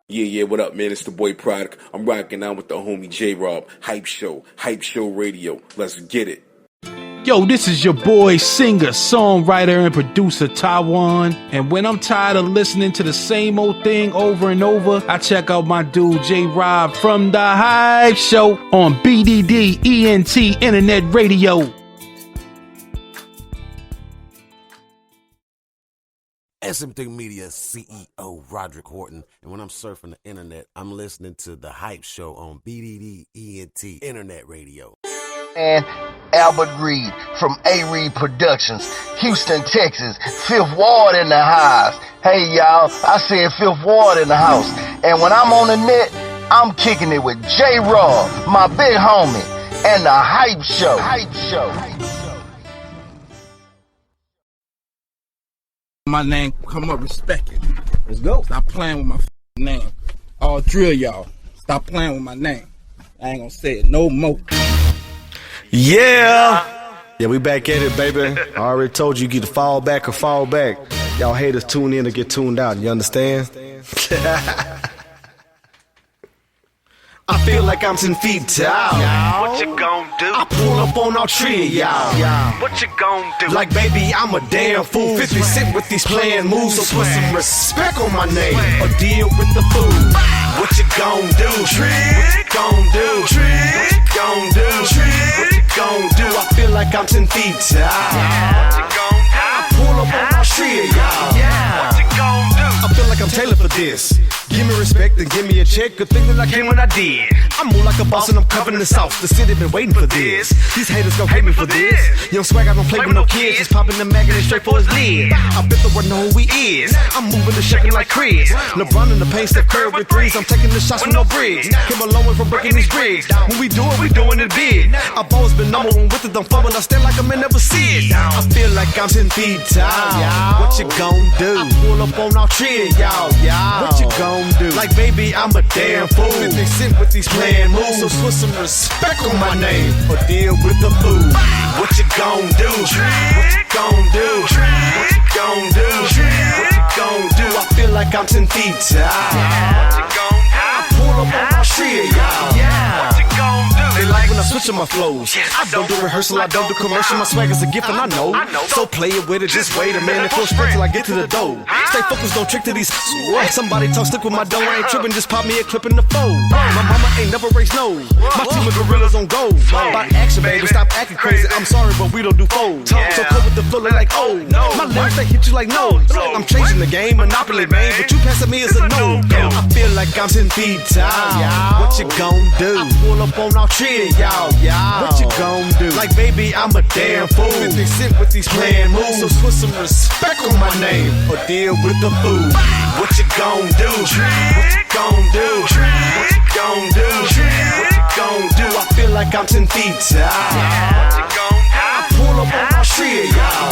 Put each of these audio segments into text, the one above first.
Yeah, what up, man? It's the boy Product. I'm rocking out with the homie J-Rob. Hype Show Radio. Let's get it. Yo, this is your boy, singer, songwriter, and producer, Taiwan. And when I'm tired of listening to the same old thing over and over, I check out my dude, J-Rob, from The Hype Show on BDD ENT Internet Radio. SM3 Media CEO Roderick Horton, and when I'm surfing the internet, I'm listening to The Hype Show on BDD ENT Internet Radio. And Albert Reed from A-Reed Productions, Houston, Texas, Fifth Ward in the house. Hey y'all, I said Fifth Ward in the house. And when I'm on the net, I'm kicking it with J-Rob, my big homie, and The Hype Show. My name, come up, respect it. Let's go. Stop playing with my name. I'll drill y'all. Stop playing with my name. I ain't gonna say it no more. Yeah, we back at it, baby. I already told you get to fall back or fall back. Y'all haters tune in or get tuned out. You understand? I feel like I'm 10 feet tall. What you gon' do? I pull up on all three of y'all. What you gon' do? Like, baby, I'm a damn fool. 50 Cent with these playing moves, so put some respect on my name or deal with the fool. What you gon' do? What you gon' do? What you gon' do? What you gon' do? I feel like I'm 10 feet tall. What you gon' do? I pull up on all three of y'all. What you gon' do? I feel like I'm tailored for this. Give me respect and give me a check. Good thing that I came when I did. I move like a boss and I'm covering the sauce. The city been waiting for this. These haters gon' hate me for this. Young swag, I don't play with no kids. Just popping the magazine straight for his lid. I bet the world know who he is. I'm moving and shaking like Chris. LeBron in the paint, Steph Curry with threes. I'm taking the shots with no bricks. Came a long way from breaking these bricks. When we do it, we doing it big. I've always been number one with it. Don't fumble. I stand like a man never see it. I feel like I'm 10 feet tall. What you gon' do? I pull up on all three of y'all. What you gon' do? Like, baby, I'm a damn fool. 50 Cent with these playing moves, so put some respect on my name or deal with the fool. What you gon' do? What you gon' do? What you gon' do? What you gon' do? I feel like I'm 10 feet tall. What you gon' do? I pull up on all three of y'all. What you gon' do? They like when I switch up my flows. I don't do rehearsal, I don't do commercial. My swag is a gift and I know. So play it with it, just wait a minute. Pull straight till I get to the door. Stay focused, don't trick to these. Somebody talk slick with my dough. I ain't tripping, just pop me a clip in the phone. My mama ain't never raised nose. My team of gorillas on gold. By action, baby, stop acting crazy. I'm sorry, but we don't do foes. So come with the flow, they like, oh. My lyrics, they hit you like no. I'm changing the game, monopoly, man. But you passing me as a no. I feel like I'm 10 feet tall. What you gon' do? I pull up on all three of y'all. What you gon' do? Like, baby, I'm a damn fool. 50 Cent with these playing moves, so put some respect on my name or deal with the fool. What you gon' do? What you gon' do? What you gon' do? What you gon' do? I feel like I'm 10 feet tall. What you gon' do? I pull up on all three of y'all.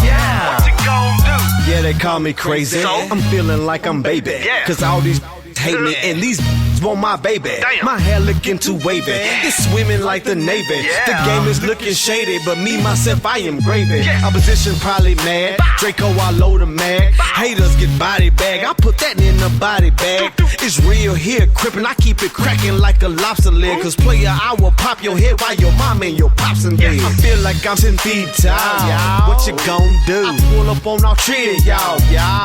What you gon' do? Yeah, they call me crazy. I'm feeling like I'm baby. Cause all these hate me and these want my baby. My hair looking too wavy. It's swimming like the Navy. The game is looking shady, but me, myself, I am gravy. Opposition probably mad. Draco, I load a mag. Haters get body bag. I put that in the body bag. It's real here, crippin'. I keep it cracking like a lobster leg. Cause player, I will pop your head while your mom and your pops in bed. I feel like I'm 10 feet tall. What you gon' do? I pull up on all three of y'all.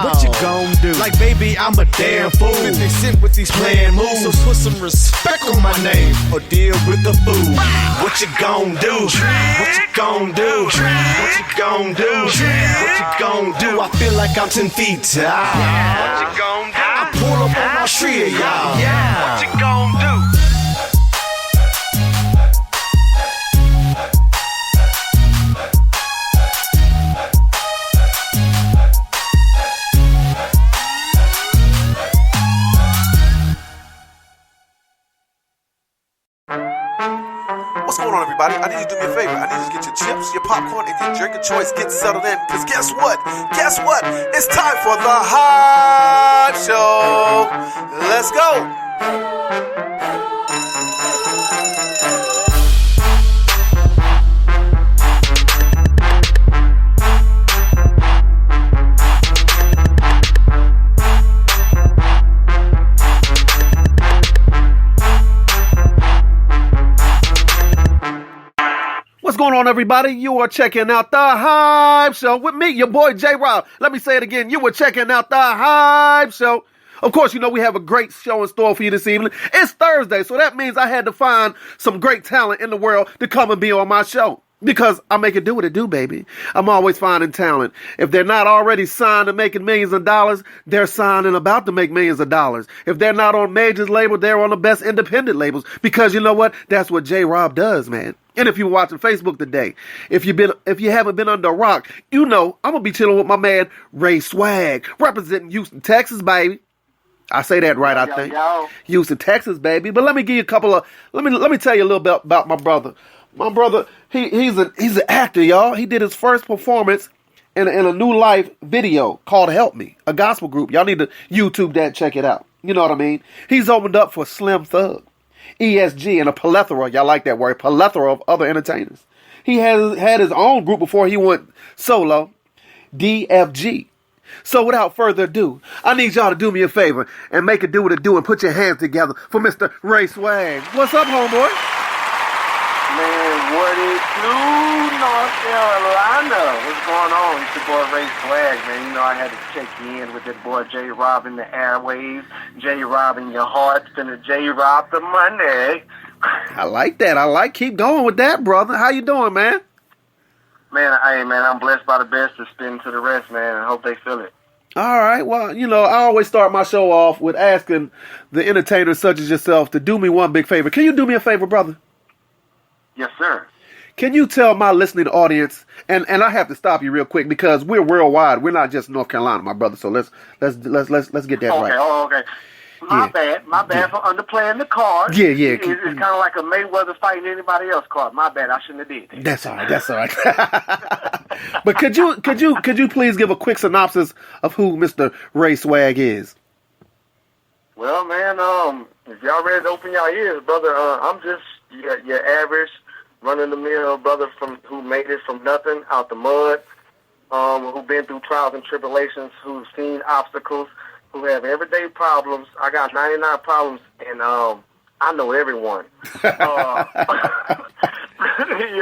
What you gon' do? Like, baby, I'm a damn fool. 50 Cent with these playing moves, so put some respect on my name or deal with the fool. What you gon' do? What you gon' do? What you gon' do? What you gon' do? I feel like I'm 10 feet tall. What you gon' do? I pull up on all three of y'all. What you gon' do? What's going on, everybody? I need you to do me a favor. I need you to get your chips, your popcorn, and your drink of choice. Get settled in, because guess what? Guess what? It's time for the Hype Show. Let's go. What's going on, everybody? You are checking out The Hype Show with me, your boy J-Rob. Let me say it again. You are checking out The Hype Show. Of course, you know we have a great show in store for you this evening. It's Thursday, so that means I had to find some great talent in the world to come and be on my show. Because I make it do what it do, baby. I'm always finding talent. If they're not already signed and making millions of dollars, they're signed and about to make millions of dollars. If they're not on majors label, they're on the best independent labels. Because you know what? That's what J-Rob does, man. And if you're watching Facebook today, if you haven't been under a rock, you know I'm gonna be chilling with my man Ray Swag, representing Houston, Texas, baby. I say that right, I think. Houston, Texas, baby. But let me give you a couple of let me tell you a little bit about my brother. My brother, he's an actor, y'all. He did his first performance in a New Life video called Help Me, a gospel group. Y'all need to YouTube that, check it out. You know what I mean? He's opened up for Slim Thug, ESG, and a plethora, y'all like that word, plethora of other entertainers. He has had his own group before he went solo, DFG. So without further ado, I need y'all to do me a favor and make it do what it do and put your hands together for Mr. Ray Swag. What's up, homeboy? Man, what it do, North Carolina? What's going on? It's your boy Ray Swag, man. You know I had to check you in with that boy J-Rob in the airwaves. J-Rob in your heart, finna J-Rob the money. I like that. Keep going with that, brother. How you doing, man? Man, I'm blessed by the best to spin to the rest, man. I hope they feel it. All right. Well, you know, I always start my show off with asking the entertainers such as yourself to do me one big favor. Can you do me a favor, brother? Yes, sir. Can you tell my listening audience, and I have to stop you real quick because we're worldwide. We're not just North Carolina, my brother. So let's get that right. Okay. My bad for underplaying the card. Yeah. It's kind of like a Mayweather fighting anybody else card. My bad. I shouldn't have did that. That's all right. But could you please give a quick synopsis of who Mr. Ray Swag is? Well, man, if y'all ready to open your ears, brother, I'm just your average run-of-the-mill brother who made it from nothing out the mud, who been through trials and tribulations, who's seen obstacles, who have everyday problems. I got 99 problems, and I know everyone. You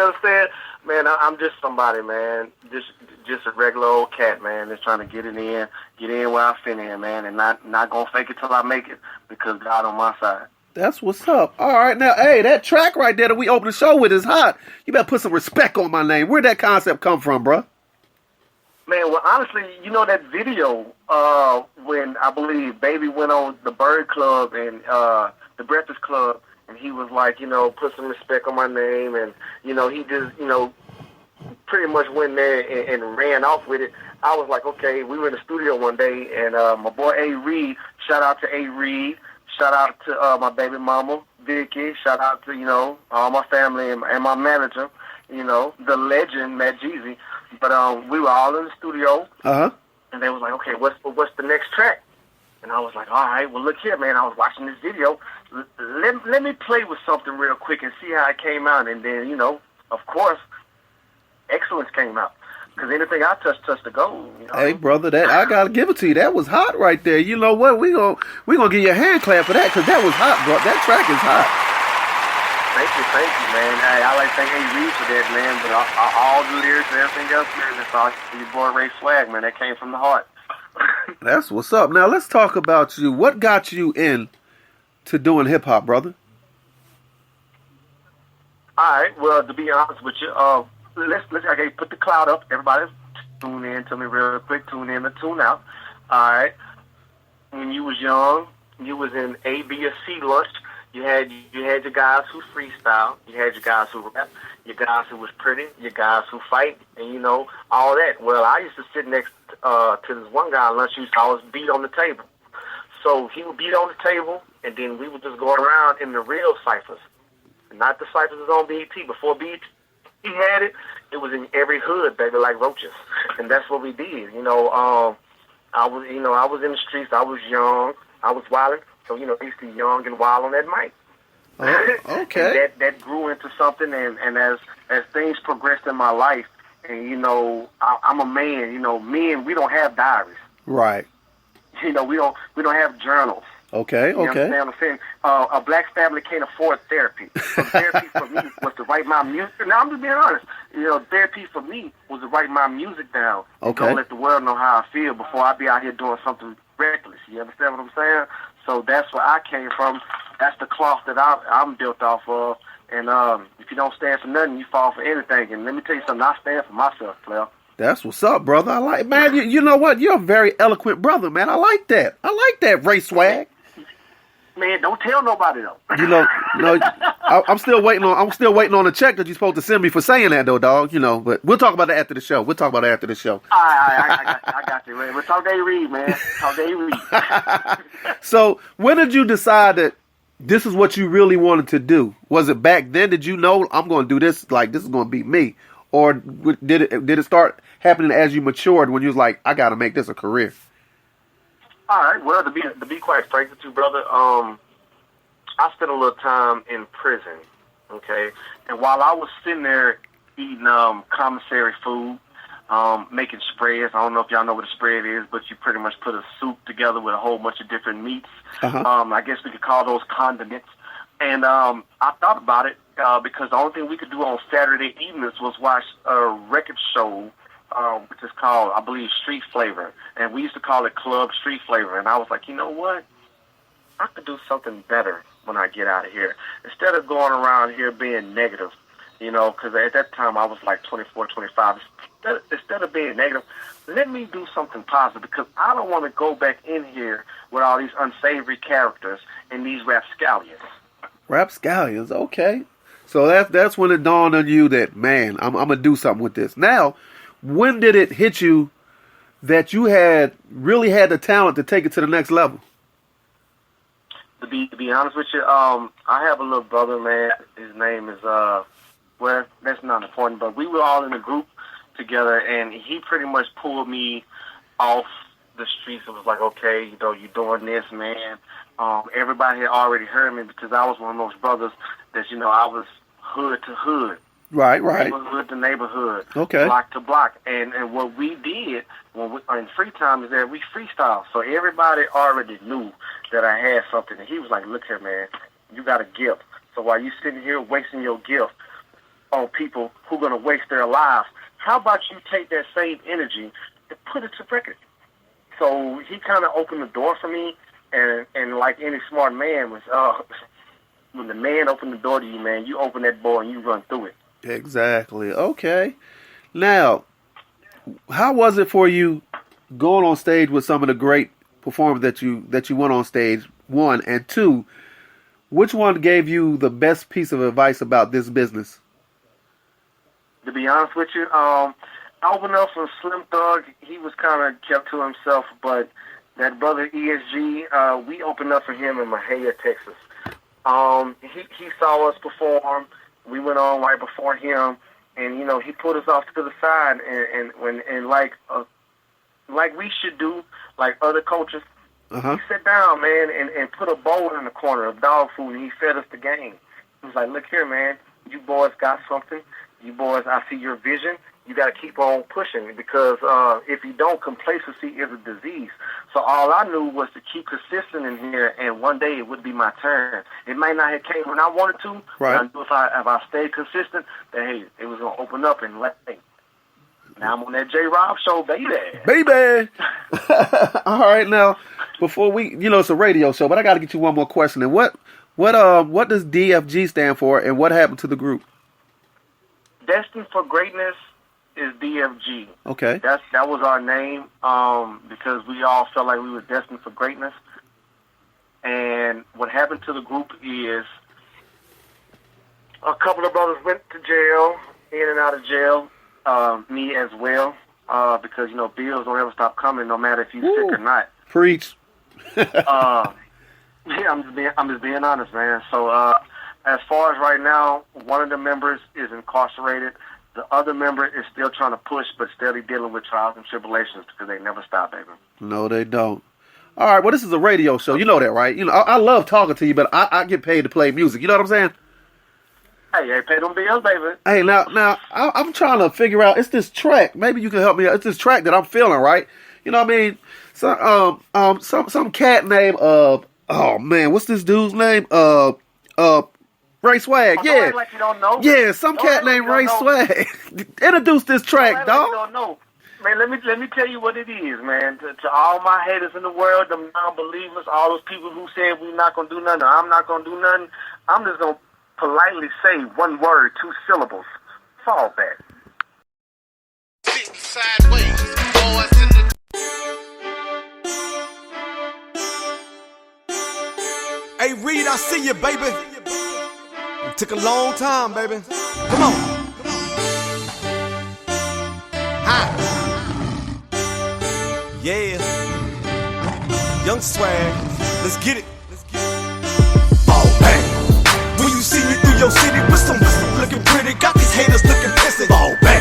understand? Man, I'm just somebody, man. Just a regular old cat, man, that's trying to get in where I fit in, man, and not gonna fake it till I make it because God on my side. That's what's up. All right, now, hey, that track right there that we opened the show with is hot. You better put some respect on my name. Where'd that concept come from, bro? Man, well, honestly, you know that video when I believe Baby went on the Bird Club and the Breakfast Club, and he was like, you know, put some respect on my name, and, you know, he just, you know, pretty much went there and ran off with it. I was like, okay, we were in the studio one day, and my boy A. Reed, shout out to A. Reed, shout out to my baby mama, Vicky. Shout out to, you know, all my family and my manager, you know, the legend, Matt Jeezy. But we were all in the studio, and they was like, okay, what's the next track? And I was like, all right, well, look here, man. I was watching this video. Let me play with something real quick and see how it came out. And then, you know, of course, excellence came out. Because anything I touched the gold. You know? Hey, brother, that I gotta give it to you. That was hot right there. You know what? We gonna give you a hand clap for that because that was hot, bro. That track is hot. Thank you, man. Hey, I like to thank A. Reed for that, man. But all the lyrics and everything else, man, that's all your boy Ray Swag, man. That came from the heart. That's what's up. Now let's talk about you. What got you in to doing hip hop, brother? All right. Well, to be honest with you, let's okay, put the cloud up. Everybody tune in to me real quick. Tune in and tune out. All right. When you was young, you was in A, B, or C lunch. You had your guys who freestyle. You had your guys who rap. Your guys who was pretty. Your guys who fight. And, you know, all that. Well, I used to sit next to this one guy at lunch. He used to always beat on the table. So he would beat on the table, and then we would just go around in the real ciphers. Not the ciphers that's on BET. Before BET he had it, it was in every hood, baby, like roaches. And that's what we did. You know, I was in the streets. I was young. I was wilding. So, you know, I used to be young and wild on that mic. Oh, okay. And that grew into something, and as things progressed in my life, and, you know, I'm a man. You know, men, we don't have diaries. Right. You know, we don't have journals. Okay, You understand what I'm saying? A black family can't afford therapy. So therapy for me was to write my music. Now, I'm just being honest. Therapy for me was to write my music down. Okay. Don't let the world know how I feel before I be out here doing something reckless. You understand what I'm saying? So that's where I came from. That's the cloth that I'm built off of. And if you don't stand for nothing, you fall for anything. And let me tell you something, I stand for myself, player. That's what's up, brother. I like, man. You know what? You're a very eloquent brother, man. I like that. I like that, Ray Swag. Man, don't tell nobody though. I'm still waiting on the check that you're supposed to send me for saying that, though, dog. But we'll talk about that after the show. I got you, man. We'll talk to A-Reed, man. Talk to A-Reed. So, when did you decide that this is what you really wanted to do? Was it back then? Did you know I'm going to do this? Like, this is going to be me, or did it start happening as you matured when you was like, I got to make this a career? All right. Well, to be quite frank with you, brother, I spent a little time in prison. Okay, and while I was sitting there eating commissary food, making spreads. I don't know if y'all know what a spread is, but you pretty much put a soup together with a whole bunch of different meats. I guess we could call those condiments. And I thought about it because the only thing we could do on Saturday evenings was watch a record show, which is called, I believe, Street Flavor. And we used to call it Club Street Flavor. And I was like, you know what? I could do something better when I get out of here. Instead of going around here being negative, because at that time I was like 24, 25. Instead of being negative, let me do something positive, because I don't want to go back in here with all these unsavory characters and these rapscallions. Rapscallions, okay. So that's when it dawned on you that, man, I'm going to do something with this. Now, when did it hit you that you really had the talent to take it to the next level? To be honest with you, I have a little brother, man. His name is, well, that's not important, but we were all in a group together, and he pretty much pulled me off the streets. It was like, okay, you're doing this, man. Everybody had already heard me because I was one of those brothers that, I was hood to hood. Right. Neighborhood to neighborhood. Okay. Block to block. And what we did in free time is that we freestyle. So everybody already knew that I had something. And he was like, look here, man, you got a gift. So while you sitting here wasting your gift on people who are going to waste their lives, how about you take that same energy and put it to record? So he kind of opened the door for me. And like any smart man was, when the man opened the door to you, man, you open that door and you run through it. Exactly. Okay. Now, how was it for you going on stage with some of the great performers that you went on stage? One, and two, which one gave you the best piece of advice about this business? To be honest with you, I opened up for Slim Thug. He was kind of kept to himself, but that brother ESG, we opened up for him in Mahia, Texas. He saw us perform. We went on right before him, and he put us off to the side, and like we should do, like other coaches. He sat down, man, and put a bowl in the corner of dog food, and he fed us the game. He was like, look here, man, you boys got something. You boys, I see your vision. You got to keep on pushing, because if you don't, complacency is a disease. So all I knew was to keep consistent in here, and one day it would be my turn. It might not have came when I wanted to, right. But I knew if I stayed consistent, that, hey, it was going to open up and let me. Now I'm on that J-Rob show, baby. All right, now, before we, it's a radio show, but I got to get you one more question. And what does DFG stand for, and what happened to the group? Destined for Greatness is DFG. Okay. That was our name, because we all felt like we were destined for greatness. And what happened to the group is a couple of brothers went to jail, in and out of jail, me as well, because, bills don't ever stop coming, no matter if you're sick or not. Preach. Yeah, I'm just being honest, man. So, as far as right now, one of the members is incarcerated. The other member is still trying to push, but steadily dealing with trials and tribulations, because they never stop, baby. No, they don't. All right, well, this is a radio show. You know that, right? I love talking to you, but I get paid to play music. You know what I'm saying? Hey, pay them bills, baby. Hey, now, I'm trying to figure out, it's this track. Maybe you can help me out. It's this track that I'm feeling, right? You know what I mean? So, some cat named Oh man, what's this dude's name? Ray Swag. Don't Yeah, act like you don't know. yeah, some Don't cat act like named you Ray don't know. Swag. Introduce this Don't track, act like dog. you don't know. Man, let me tell you what it is, man. To all my haters in the world, them non-believers, all those people who said we're not gonna do nothing, or I'm not gonna do nothing. I'm just gonna politely say one word, 2 syllables. Fall back. Sideways, boys in the Hey, Reed, I see you, baby. It took a long time, baby. Come on. Hi. Yeah. Young Swag. Let's get it. Oh, hey. When you see me through your city with some looking pretty, got these haters looking pissy. Fall back.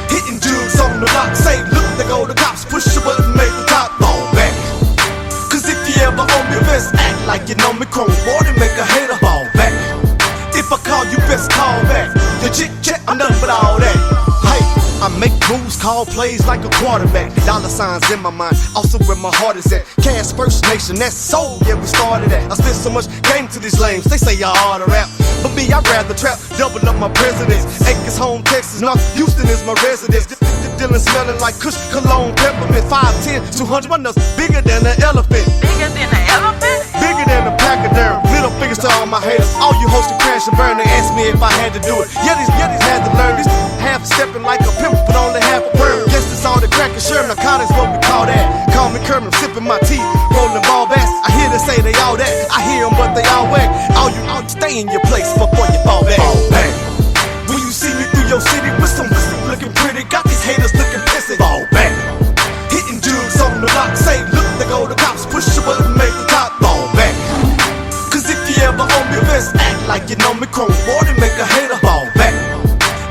Hitting jugs on the block, say, look, they go the cops, push your button, make the top fall back. Cause if you ever own me, best act like you know me, chrome water, make a hater fall back. If I call you, best call back. The chit-chat, I'm done with all that. Hey, I make moves, call plays like a quarterback. Dollar signs in my mind, also where my heart is at. Cash First Nation, that's soul, yeah, we started at. I spent so much game to these lames, they say y'all hard to rap. But me, I'd rather trap, double up my presidents. Acres, home, Texas, North Houston is my residence. Dylan smelling like Kush, cologne, peppermint. 5'10", 200, my nuts bigger than an elephant. Bigger than an elephant? Bigger than a pachyderm. Middle fingers to all my haters. All you hoes to crash and burn. They asked me if I had to do it. Yeah, these had to learn. These half stepping like a pimp, but only half a perm. Guess it's all the crack and sure. Narcotics, what we call that. Call me Kermit, I'm sipping my tea, rolling ball bats. I hear they say they all that. I hear them, but they all whack. All you out, stay in your place before you fall back. Fall back. When you see me through your city with some looking pretty, got these haters looking pissy. Fall back. Hitting jugs on the block, say, look, they go the cops, push your button, make the top fall back. Cause if you ever own me, best act like you know me, chrome water, make a hater fall back.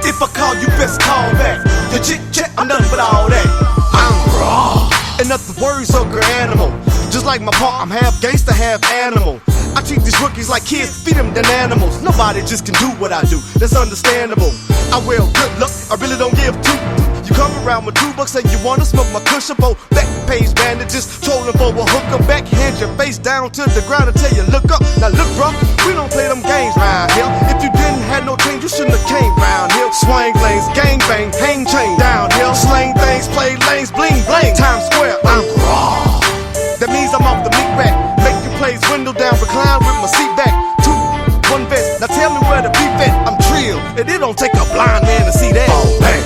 If I call you, best call back. The chit-chat, I'm done with all that. I'm raw. In other words, hungry animal. Just like my pa, I'm half gangster, half animal. I treat these rookies like kids, feed them than animals. Nobody just can do what I do, that's understandable. I wear good luck, I really don't give two. You come around with $2, say you wanna smoke my cushion, bow, back page bandages, trolling for a hooker, backhand your face down to the ground and tell you look up. Now look, bro, we don't play them games round here. If you didn't have no change, you shouldn't have came round here. Swing lanes, gang bang, hang chain downhill, slang things, play lanes, bling bling. Times Square, I'm raw. That means I'm off the meat rack. Make you plays window down, recline with my seat back. 2, 1 vest. Now tell me where the beef at. I'm trill, and it don't take a blind man to see that. Oh, bang.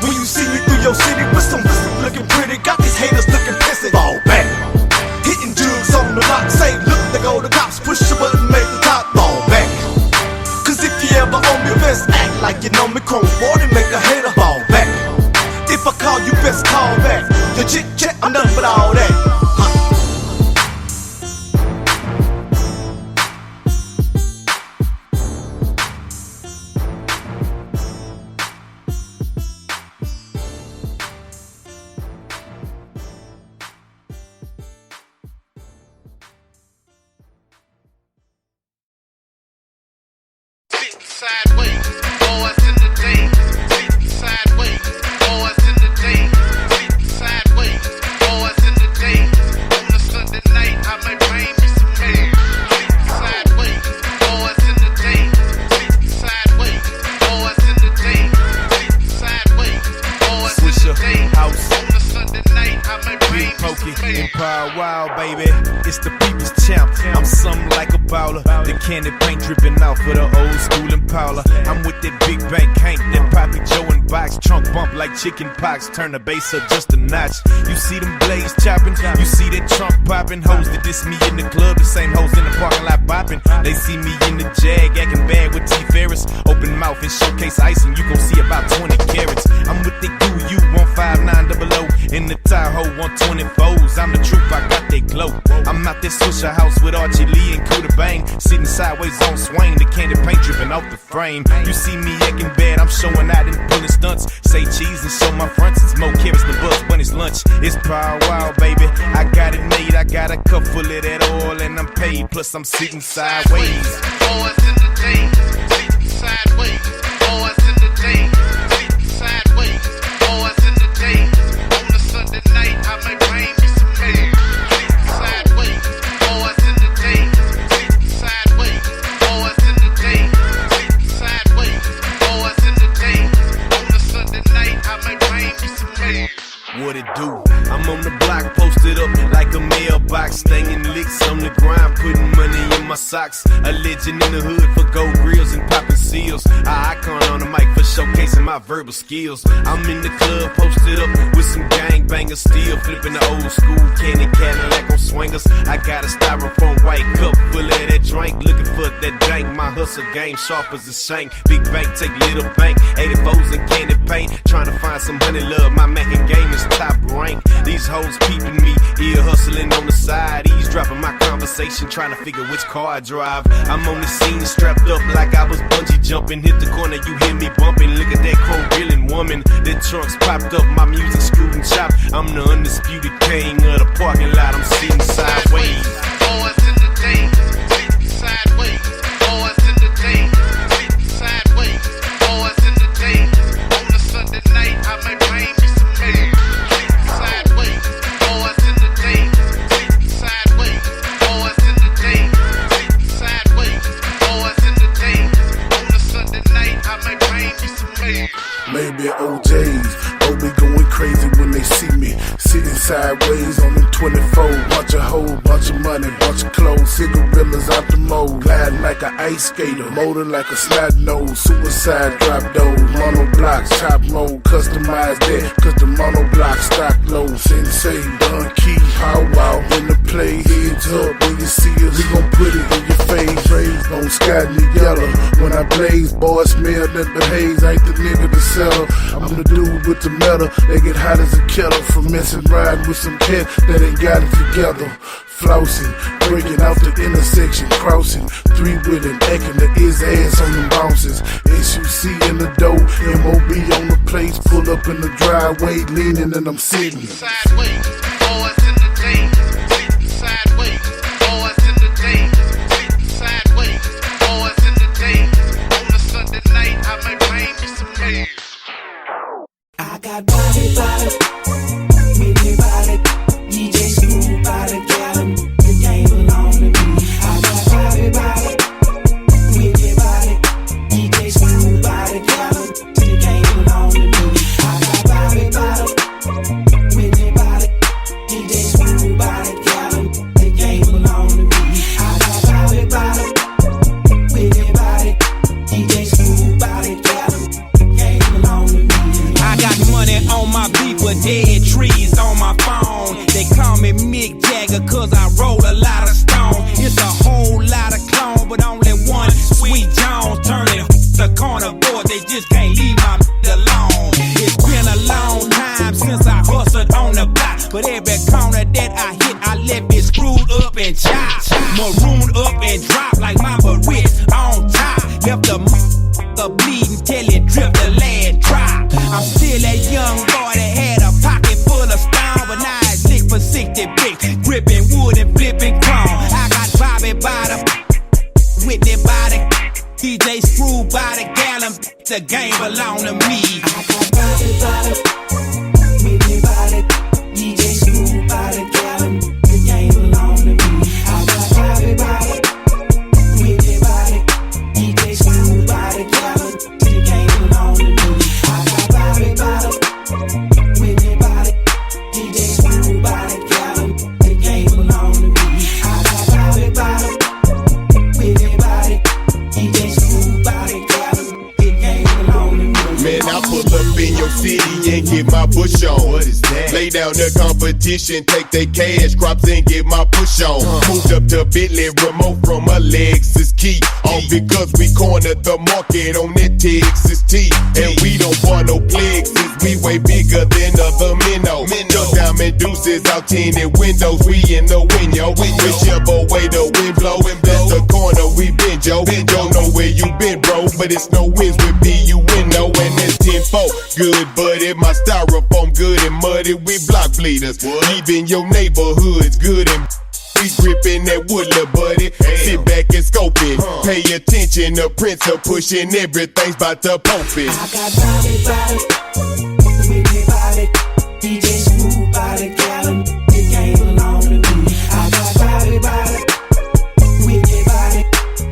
When you see me through your city with some looking pretty, got these haters looking pissy. Fall back. Hitting jugs on the block, say, look, they go the cops, push your button, make the top fall back. Cause if you ever own me, best act like you know me, chrome water, make a hater fall back. If I call you, best call back. The chit-chat, I'm done with all that. sideways, boys in the days. Sitting sideways, boys in the days. Sitting sideways, boys in the days. On a Sunday night, I might bring me some mail. Sitting sideways, boys in the days. Sitting sideways, boys in the days. Sitting sideways, boys in the days. On a Sunday night, I might bring me some mail. Empire Wild, baby. It's the people's champ. I'm something like a bowler. The candy paint dripping out for the old school Impala. I'm with that big bank Hank, that Poppy Joe and box. Trunk bump like chicken pox. Turn the bass up just a notch. You see them blades chopping. You see that trunk popping. Hoes that diss me in the club. The same hoes in the parking lot bopping. They see me in the Jag, acting bad with T. Ferris. Open mouth and showcase icing. You gon' see about 20 carats. I'm with the Goo, 15900. In the Tahoe 124s. I'm the truth, I got that glow. I'm out that Swisher house with Archie Lee and Kuda Bang. Sitting sideways on Swain, the candy paint dripping off the frame. You see me acting bad, I'm showing out and pulling stunts. Say cheese and show my fronts, it's more carrots than buzz when it's lunch. It's Power Wild, baby, I got it made. I got a cup full of that oil and I'm paid. Plus I'm sitting sideways. Boys in the days, sitting sideways. Boys in the days, sitting sideways. Boys in the days. On a Sunday night, I might bring me some mail. Sitting sideways. Boys in the putting money in my socks. A legend in the hood for gold grills and popping seals. An icon on the mic for showcasing my verbal skills. I'm in the club posted up with some gangbangers, still flipping the old school candy Cadillac on swingers. I got a styrofoam white cup full of that drink, looking for that dank. My hustle game sharp as a shank. Big bank take little bank, 84s and candy paint. Trying to find some honey love, my Mackin game is top rank. These hoes peeping me, ear hustling on the side, eavesdropping my conversation, trying to figure which car I drive. I'm on the scene strapped up like I was bungee jumping. Hit the corner, you hear me bumping. Look at that chrome grilling woman. The trunks popped up, my music screwed and chopped. I'm the undisputed king of the parking lot. I'm sitting sideways. Boys in the days, sitting sideways. Boys in the days, sitting sideways. Boys in the days. On a Sunday night, I might bring me some mail. Sitting sideways. Boys in the days, sitting sideways. Boys in the days, sitting sideways. Boys in the days. On a Sunday night, I might bring me some mail. Maybe OJs, oh, be going crazy when they see me sitting sideways on them 24. Bunch of hoes, bunch of money, bunch of clothes, cigarillas out the mold, gliding like an ice skater, molding like a snot nose, suicide drop those, mono blocks, top mode, customize that, cause the mono block stock low, sensei, Don Key, how wow, in the play, heads up, when you see us, we gon' put it in your face, raised on sky in the yellow, when I blaze, boy, smell that the haze, ain't the nigga to settle, I'm the dude with the metal, they get hot as a kettle, from messing riding with some cat that ain't got it together, flossing, breaking out the intersection, crossing, three-wheeling, acting the his ass on them bounces, SUC in the dough, MOB on the place, pull up in the driveway, leaning and I'm sitting. Sideways, boys in the days, sitting sideways. Boys in the days, sitting sideways. Boys in the days. On a Sunday night, I might bring me some mail. I got body, Whitney body, DJ Smooth body, Gallon, the game belong to me. I got body, Whitney body, DJ Smooth body, Gallon, the game belong to me. I got body, Whitney body, DJ Smooth body, Gallon, the game belong to me. I got body, Whitney body, DJ Smooth body, Gallon, the game belong to me. I got money on my beat with dead trees on my phone. They call me Mick Jagger cause I roll a lot of stone. It's a whole lot of clone, but only one Sweet Jones turning the corner board. They just can't leave my alone. It's been a long time since I hustled on the block, but every corner that I hit, I left it screwed up and chopped, marooned up and dropped like Mama Rich on top. Left the bleeding till it dripped the land dry. I'm still that young boy that had a pocket full of stone, but now it's licked for 60 bricks, gripping wood and flipping chrome. I got Bobby by the Whitney by the DJ Screw by the Gallon. The game belong to me. I got Bobby, Whitney by the DJ Screw by the Gallon. The game belong to me. I got Bobby, Whitney by the DJ Screw by the Gallon. The game belong to me. I got Bobby, Whitney by the DJ Screw by the Gallon. The game belong to me. I got Bobby, Whitney by the DJ Screw by the Gallon. The game belong to me. Man, I pull up in your city and get my push on. What is that? Lay down the competition, take they cash crops and get my push on. Moved up to Bentley remote from a Lexus key. All because we cornered the market on that Texas T. And we don't want no plexes, we way bigger than other minnows. Just diamond deuces out tinted windows, we in the window. Whichever way the wind blow, that's the corner we been, Joe. Don't know where you been, bro, but it's no wins with B-U-N-O. And it's 10-4, good buddy, my styrofoam good and muddy, we block bleeders. Leaving your neighborhoods good and we gripping that wood, little buddy. Sit back and scope it. Pay attention, the prince are pushing, everything's about to pump it. I got Bobby, Whitney body, DJ Smooth body, Gallon. The game belong to me. I got Bobby, Whitney body,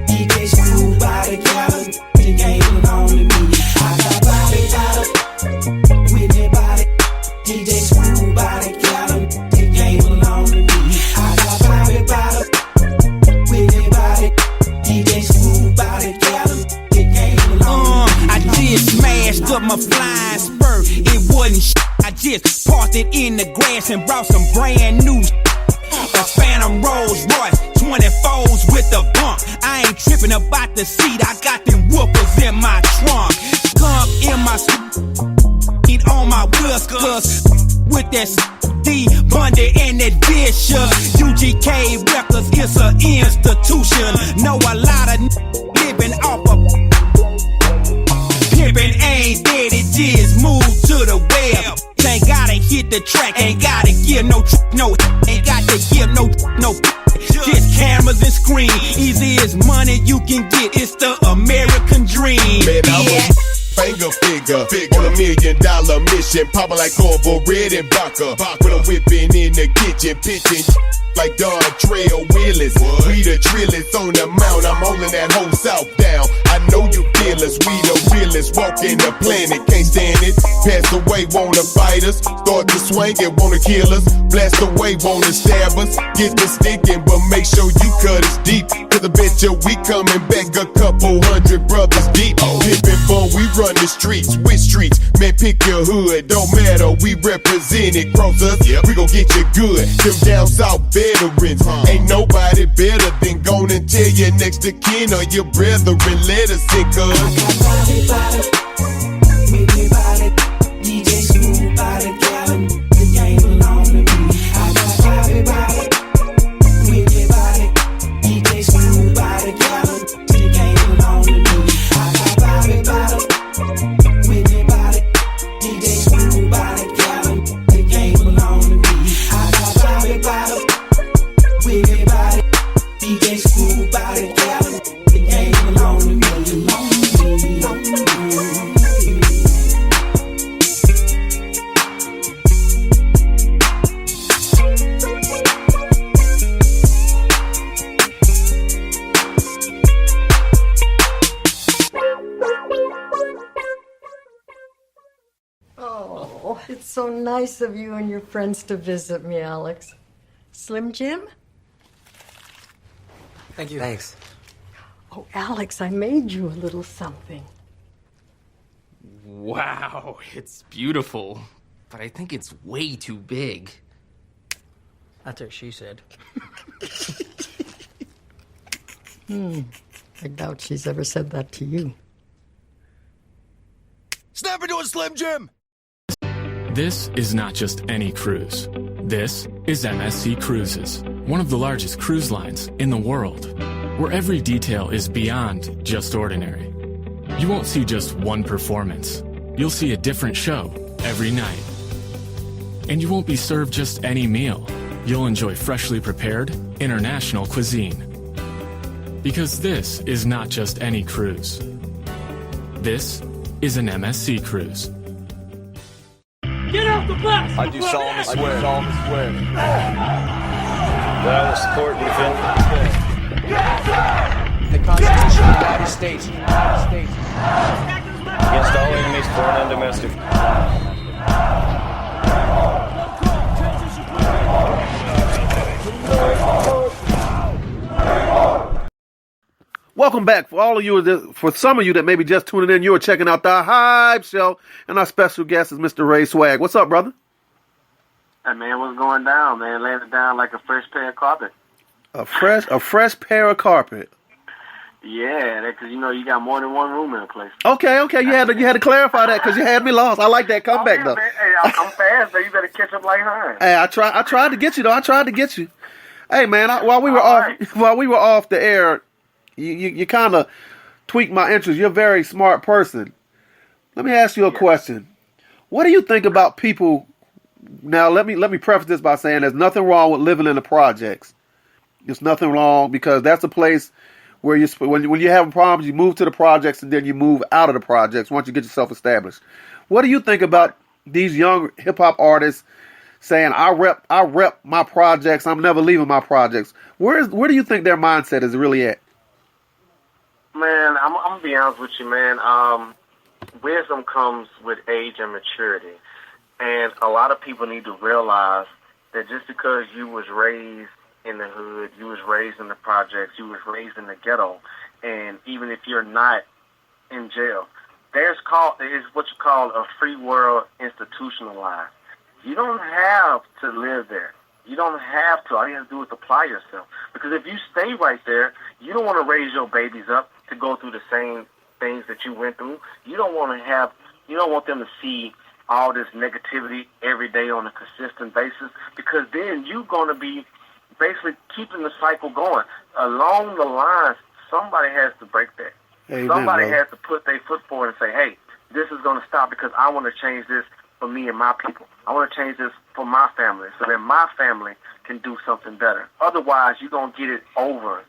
DJ Smooth body, Gallon. The game belong to me. I got Bobby, Whitney body, DJ Smooth body, Gallon. The game belong to me. I got Bobby, a flying spur. It wasn't shit. I just parked it in the grass and brought some brand new a Phantom Rolls Royce, 24s with a bump. I ain't tripping about the seat, I got them whoopers in my trunk. Come in my on my wheels, cuz with that D Bundy and that Vicious. UGK Records is an institution. Know a lot of living off of pimpin' ain't dead, it just moved to the web. Ain't gotta hit the track, ain't gotta give no, ain't got to give no. Just cameras and screen, easy as money you can get. It's the American dream. Man, I was finger figure on $1 million mission, popping like Corvo, Red and Baca. With a whipping in the kitchen, pitching like Don Trail Willis. We the trillers on the mount, I'm holding that whole South down. I know you feel us, we the realest, walking the planet, can't stand it. Pass away, wanna fight us, start to swing it, wanna kill us. Blast away, wanna stab us, get the sticking, but make sure you cut us deep. Cause I bet you we coming back a couple hundred brothers deep. Pippin' fun, we run the streets, which streets? Man, pick your hood, don't matter, we represent it. Cross us, we gon' get you good. Them down south veterans, ain't nobody better than gon' and tell your next to kin or your brethren. Let us in, cuz. DJ Smooth by the gallon, the game belong to me. I got Bobby body, with body. DJ Smooth by the gallon, the game belong to me. I got Bobby body, with body. DJ Smooth by the gallon, the game belong to me. I got Bobby body, with body. DJ Smooth by the gallon, the game belong to me. Oh, it's so nice of you and your friends to visit me, Alex. Slim Jim? Thank you. Thanks. Oh, Alex, I made you a little something. Wow, it's beautiful, but I think it's way too big. That's what she said. I doubt she's ever said that to you. Snap into a Slim Jim! This is not just any cruise. This is MSC Cruises, one of the largest cruise lines in the world, where every detail is beyond just ordinary. You won't see just one performance. You'll see a different show every night. And you won't be served just any meal. You'll enjoy freshly prepared international cuisine. Because this is not just any cruise. This is an MSC cruise. Get off the bus! I do solemnly swear. That I will support and defend The Constitution of the United States. against all enemies, foreign and domestic. Welcome back. For all of you, for some of you that may be just tuning in, you are checking out the Hype Show, and our special guest is Mr. Ray Swag. What's up, brother? Hey, man, what's going down, man? Laying it down like a fresh pair of carpet. A fresh pair of carpet. Yeah, because you know you got more than one room in a place. Okay. You had to clarify that because you had me lost. I like that comeback though. Man. Hey, I'm fast, so you better catch up like Hines. Hey, I tried to get you though. I tried to get you. Hey, man, while we were off the air, you kind of tweaked my interest. You're a very smart person. Let me ask you a question. What do you think about people? Now, let me preface this by saying there's nothing wrong with living in the projects. There's nothing wrong because that's a place where when you have problems, you move to the projects and then you move out of the projects once you get yourself established. What do you think about these young hip hop artists saying, I rep my projects, I'm never leaving my projects? Where do you think their mindset is really at? Man, I'm gonna be honest with you, man. Wisdom comes with age and maturity. And a lot of people need to realize that just because you was raised in the hood, you was raised in the projects, you was raised in the ghetto, and even if you're not in jail, is what you call a free world institutionalized. You don't have to live there. You don't have to. All you have to do is apply yourself. Because if you stay right there, you don't want to raise your babies up to go through the same things that you went through. You don't want them to see all this negativity every day on a consistent basis, because then you're going to be basically keeping the cycle going. Along the lines, somebody has to break that. Amen, somebody brother. has to put their foot forward and say, hey, this is going to stop because I want to change this for me and my people. I want to change this for my family so that my family can do something better. Otherwise, you're going to get it over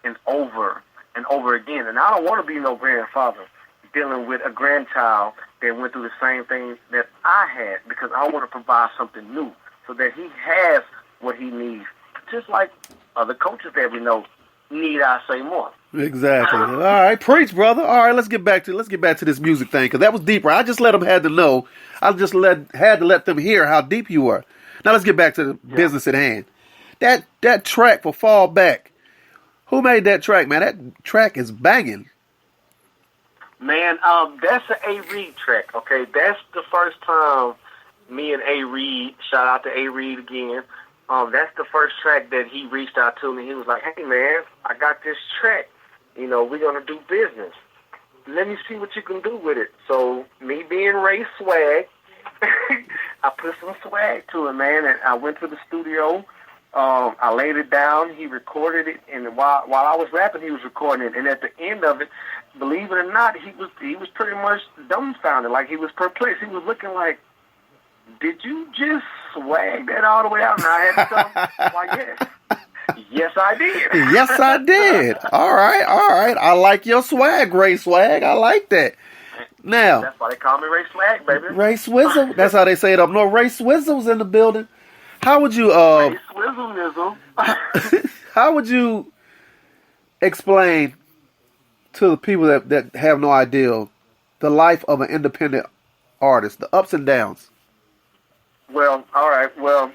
and over and over again. And I don't want to be no grandfather dealing with a grandchild that went through the same thing that I had, because I want to provide something new so that he has what he needs. Just like other coaches that we know, need I say more. Exactly. All right, preach, brother. All right, let's get back to this music thing, because that was deeper. I just let them had to know. I just had to let them hear how deep you were. Now let's get back to the business at hand. That track for Fall Back. Who made that track, man? That track is banging. Man, that's an A. Reed track, okay? That's the first time me and A. Reed, shout out to A. Reed again, that's the first track that he reached out to me. He was like, hey, man, I got this track. You know, we're going to do business. Let me see what you can do with it. So, me being Ray Swag, I put some swag to it, man, and I went to the studio. I laid it down. He recorded it, and while I was rapping, he was recording it. And at the end of it, believe it or not, he was pretty much dumbfounded, like he was perplexed. He was looking like, did you just swag that all the way out? And I had to tell him, why, yes. Yes, I did. Yes, I did. All right. I like your swag, Ray Swag. I like that. Now, that's why they call me Ray Swag, baby. Ray Swizzle. That's how they say it up north. Ray Swizzle's in the building. How would you Ray Swizzle Nizzle. how would you explain to the people that have no idea the life of an independent artist, the ups and downs? Well, all right. Well,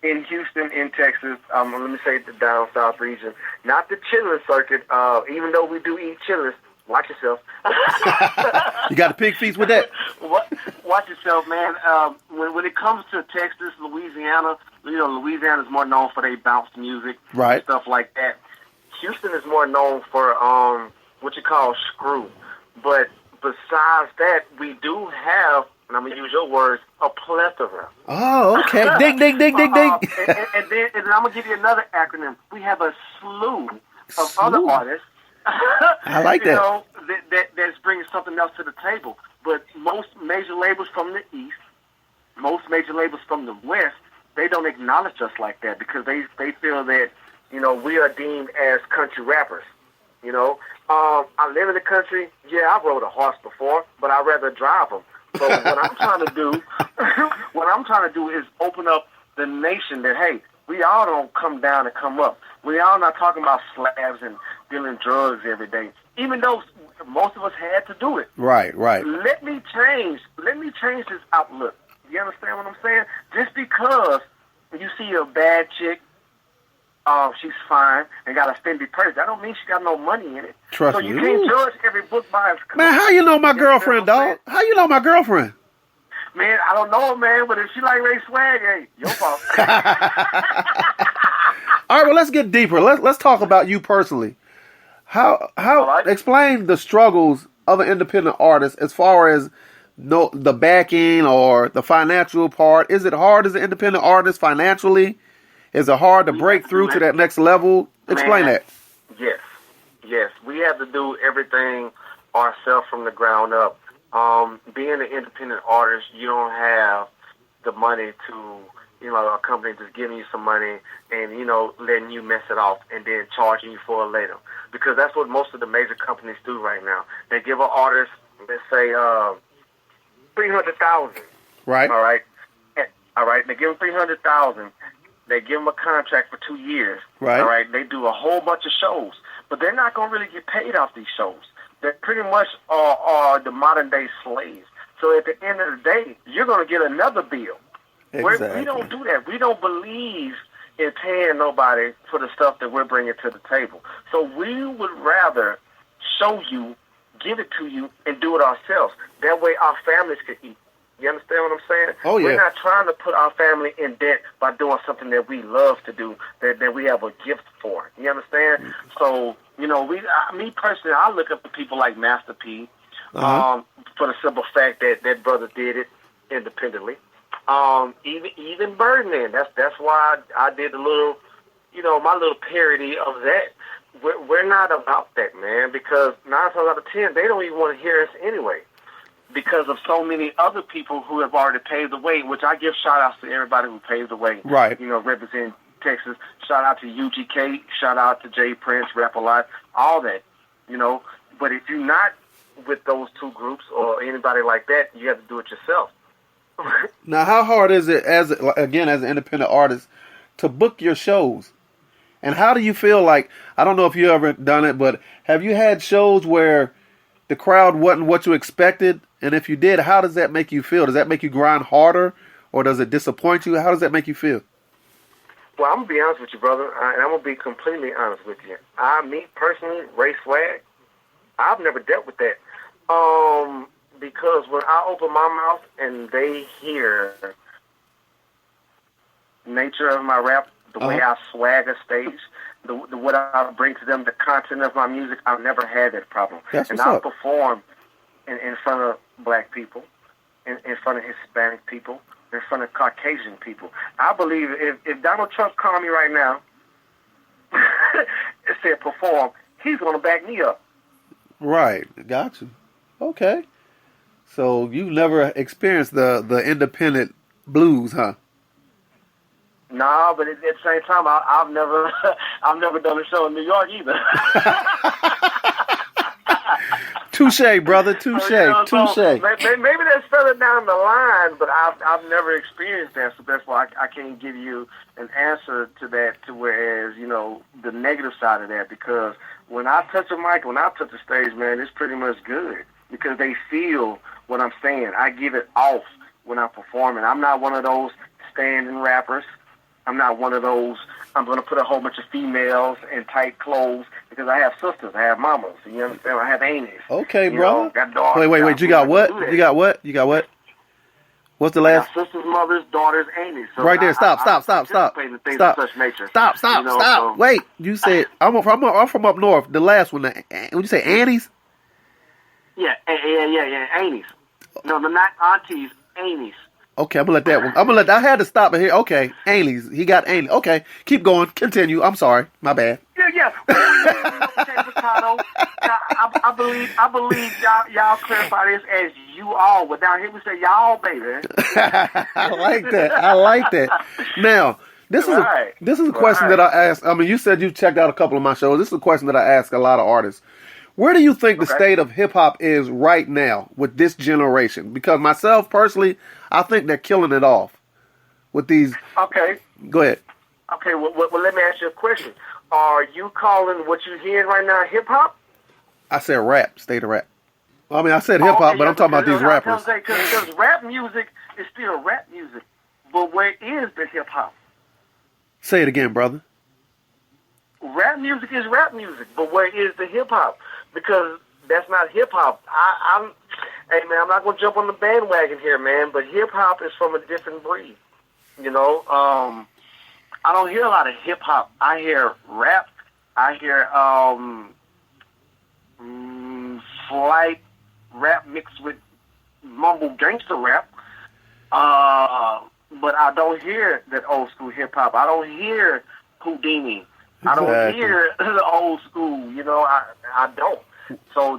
in Houston, in Texas, let me say the down south region, not the chillin' circuit. Even though we do eat chillin', watch yourself. You got a pig feast with that? Watch yourself, man. When it comes to Texas, Louisiana, Louisiana is more known for their bounce music, right? Stuff like that. Houston is more known for what you call screw. But besides that, we do have, and I'm going to use your words, a plethora. Oh, okay. Ding, ding, ding, ding, ding. And then I'm going to give you another acronym. We have a slew of other artists. I like that. You know, that's bringing something else to the table. But most major labels from the East, most major labels from the West, they don't acknowledge us like that because they feel that, we are deemed as country rappers. I live in the country. Yeah, I rode a horse before, but I'd rather drive them. So what I'm trying to do is open up the nation that, hey, we all don't come down and come up. We all not talking about slabs and dealing drugs every day, even though most of us had to do it. Right. Let me change this outlook. You understand what I'm saying? Just because you see a bad chick, she's fine and got a Fendi purse, that don't mean she got no money in it. Trust so me. you can't judge every book by its cover. Man, how you know my girlfriend, dog? How you know my girlfriend? Man, I don't know, man, but if she like Ray Swag, hey, your fault. All right, well, let's get deeper. Let's talk about you personally. How explain the struggles of an independent artist as far as the backing or the financial part. Is it hard as an independent artist financially? Is it hard to break through to that next level? Explain that. Yes. We have to do everything ourselves from the ground up. Being an independent artist, you don't have the money to, a company just giving you some money and, letting you mess it off and then charging you for it later. Because that's what most of the major companies do right now. They give an artist, let's say, $300,000. Right. All right. They give them $300,000. They give them a contract for 2 years. Right. All right. They do a whole bunch of shows, but they're not going to really get paid off these shows. They pretty much are the modern day slaves. So at the end of the day, you're going to get another bill. Exactly. We don't do that. We don't believe in paying nobody for the stuff that we're bringing to the table. So we would rather show you, give it to you and do it ourselves. That way our families can eat. You understand what I'm saying? Oh, yeah. We're not trying to put our family in debt by doing something that we love to do, that we have a gift for. You understand? So, you know, me personally, I look up to people like Master P for the simple fact that that brother did it independently. Even Birdman. That's why I did a little, you know, my little parody of that. We're not about that, man, because 9 times out of 10, they don't even want to hear us anyway, because of so many other people who have already paved the way, which I give shout-outs to everybody who paved the way. Right. You know, representing Texas. Shout-out to UGK. Shout-out to Jay Prince, Rap A Lot, all that, you know. But if you're not with those two groups or anybody like that, you have to do it yourself. Now, how hard is it, as an independent artist, to book your shows? And how do you feel like, I don't know if you ever done it, but have you had shows where the crowd wasn't what you expected? And if you did, how does that make you feel? Does that make you grind harder, or does it disappoint you? How does that make you feel? Well, I'm going to be honest with you, brother, and I'm going to be completely honest with you. Me personally, Ray Swag, I've never dealt with that. Because when I open my mouth and they hear the nature of my rap, the way I swag a stage, the what I bring to them, the content of my music, I've never had that problem. And I'll perform in front of black people, in front of Hispanic people, in front of Caucasian people. I believe if Donald Trump called me right now and said perform, he's going to back me up. Right. Got you. Okay. So you never experienced the independent blues, huh? No, but at the same time, I've never done a show in New York either. Touche, brother. Touche. Touche. Maybe that's further down the line, but I've never experienced that, so that's why I can't give you an answer to that. To whereas, you know, the negative side of that, because when I touch a mic, when I touch a stage, man, it's pretty much good because they feel what I'm saying. I give it off when I'm performing. I'm not one of those standing rappers. I'm not one of those, I'm going to put a whole bunch of females in tight clothes because I have sisters, I have mamas, you understand? I have aunties. Okay, you brother. know, got daughters, Wait. You got what? You got what? You got what? What's the last? I got sisters, mothers, daughters, aunties. So right there. Stop. Participate in things of such nature. Stop. You know, So. Wait. You said, I'm from up north. The last one, would you say aunties? Yeah, aunties. No, they're not aunties, aunties. Okay, I'm gonna let that one. I had to stop it here. Okay, aunties. He got aunties. Okay, keep going. Continue. I'm sorry. My bad. Yeah. I believe y'all clarify this as you all, but down here we say y'all, baby. I like that. Now, this is a question that I ask. I mean, you said you checked out a couple of my shows. This is a question that I ask a lot of artists. Where do you think the state of hip-hop is right now with this generation? Because myself, personally, I think they're killing it off with these... Okay. Go ahead. Okay, well, let me ask you a question. Are you calling what you're hearing right now hip-hop? I said rap, state of rap. I mean, I said hip-hop, but I'm talking about these rappers. Because rap music is still rap music. But where is the hip-hop? Say it again, brother. Rap music is rap music, but where is the hip-hop? Because that's not hip-hop. Hey, man, I'm not going to jump on the bandwagon here, man, but hip-hop is from a different breed. You know, I don't hear a lot of hip-hop. I hear rap. I hear slight rap mixed with mumble gangster rap. But I don't hear that old school hip-hop. I don't hear Houdini. Exactly. I don't hear the old school, you know, I don't. So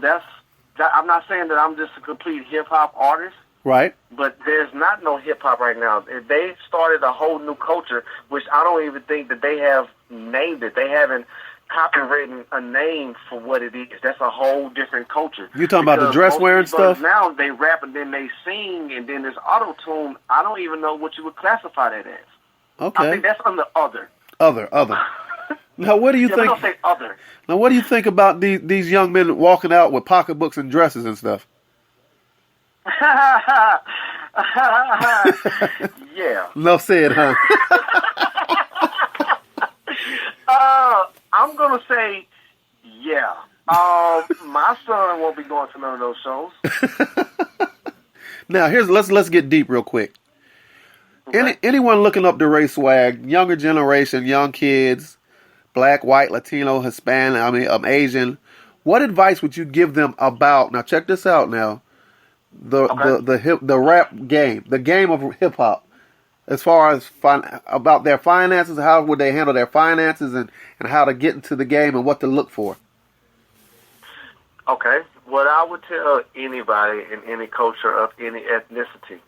I'm not saying that I'm just a complete hip-hop artist. Right. But there's not no hip-hop right now. They started a whole new culture, which I don't even think that they have named it. They haven't copywritten a name for what it is. That's a whole different culture. You talking about the dress wearing stuff? Now they rap and then they sing and then there's auto-tune. I don't even know what you would classify that as. Okay. I think that's under other. Other. Now, what do you think? Don't say other. Now, what do you think about these young men walking out with pocketbooks and dresses and stuff? Yeah. Enough said, huh? I'm gonna say, yeah. My son won't be going to none of those shows. Now, let's get deep real quick. Anyone looking up the race swag, younger generation, young kids, black, white, Latino, Hispanic, Asian, what advice would you give them about? Now, check this out. Now, the rap game, the game of hip hop, as far as about their finances, how would they handle their finances, and how to get into the game and what to look for. Okay, what I would tell anybody in any culture of any ethnicity,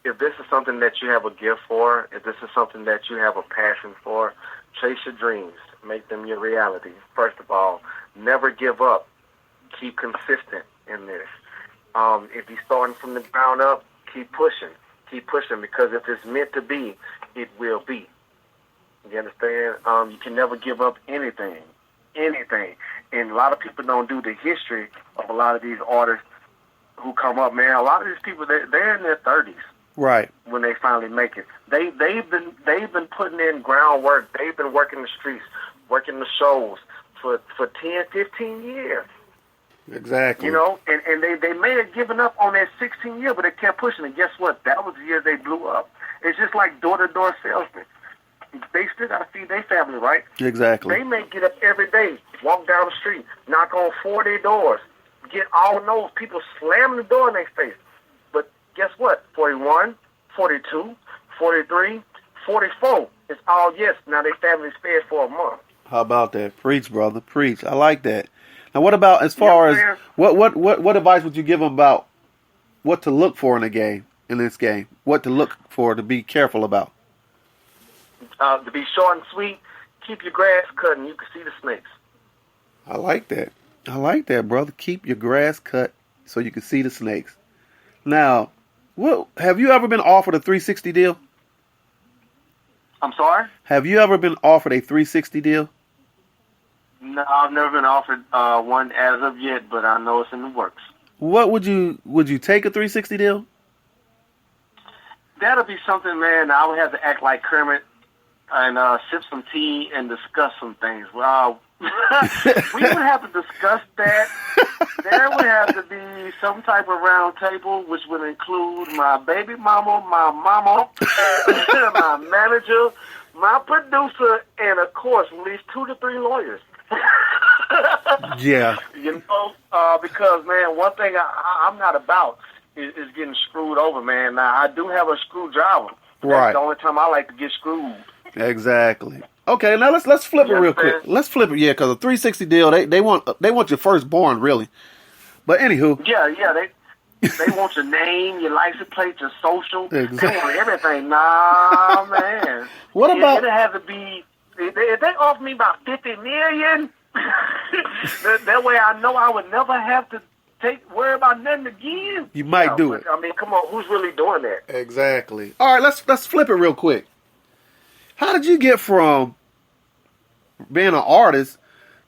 if this is something that you have a gift for, if this is something that you have a passion for, chase your dreams, make them your reality. First of all, never give up. Keep consistent in this. If you're starting from the ground up, keep pushing. Keep pushing, because if it's meant to be, it will be. You understand? You can never give up anything. And a lot of people don't do the history of a lot of these artists who come up, man. A lot of these people, they're in their 30s. Right. When they finally make it. They've been putting in groundwork. They've been working the streets, working the shows for 10, 15 years. Exactly. You know, and they may have given up on that 16 year, but they kept pushing. And guess what? That was the year they blew up. It's just like door-to-door salesmen. They still got to feed their family, right? Exactly. They may get up every day, walk down the street, knock on 40 doors, get all those people slamming the door in their face. But guess what? 41, 42, 43, 44. It's all yes. Now their family's fed for a month. How about that? Preach, brother. Preach. I like that. Now, what about as far as what advice would you give them about what to look for in this game? What to look for, to be careful about? To be short and sweet, keep your grass cut and you can see the snakes. I like that, brother. Keep your grass cut so you can see the snakes. Now, have you ever been offered a 360 deal? I'm sorry? Have you ever been offered a 360 deal? No, I've never been offered one as of yet, but I know it's in the works. What would you take a 360 deal? That'll be something, man. I would have to act like Kermit and sip some tea and discuss some things. Well, we would have to discuss that. There would have to be some type of round table, which would include my baby mama, my manager, my producer, and of course, at least 2 to 3 lawyers. Yeah. You know, because, man, one thing I'm not about is getting screwed over, man. Now, I do have a screwdriver. Right. That's the only time I like to get screwed. Exactly. Okay, now let's flip it real quick. Let's flip it, because a 360 deal, they want your firstborn, really. But anywho. Yeah, they want your name, your license plate, your social. Exactly. They want everything. Nah, man. What about? It have to be. If they offer me about $50 million, that way I know I would never have to worry about nothing again. You might do it. I mean, come on, who's really doing that? Exactly. All right, let's flip it real quick. How did you get from being an artist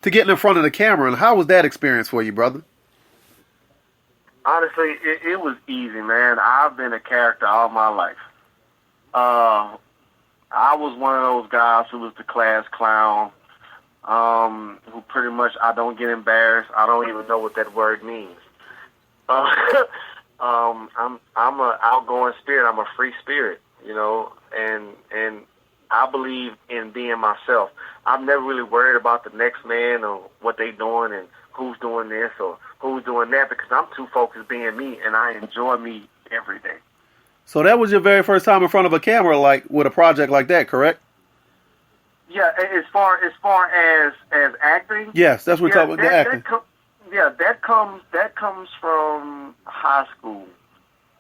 to getting in front of the camera, and how was that experience for you, brother? Honestly, it was easy, man. I've been a character all my life. I was one of those guys who was the class clown, who pretty much, I don't get embarrassed. I don't even know what that word means. I'm an outgoing spirit. I'm a free spirit, you know, and I believe in being myself. I've never really worried about the next man or what they doing and who's doing this or who's doing that, because I'm too focused being me, and I enjoy me every day. So that was your very first time in front of a camera, like with a project like that, correct? Yeah, as far as acting. Yes, that's what we're talking about, the acting. That comes from high school.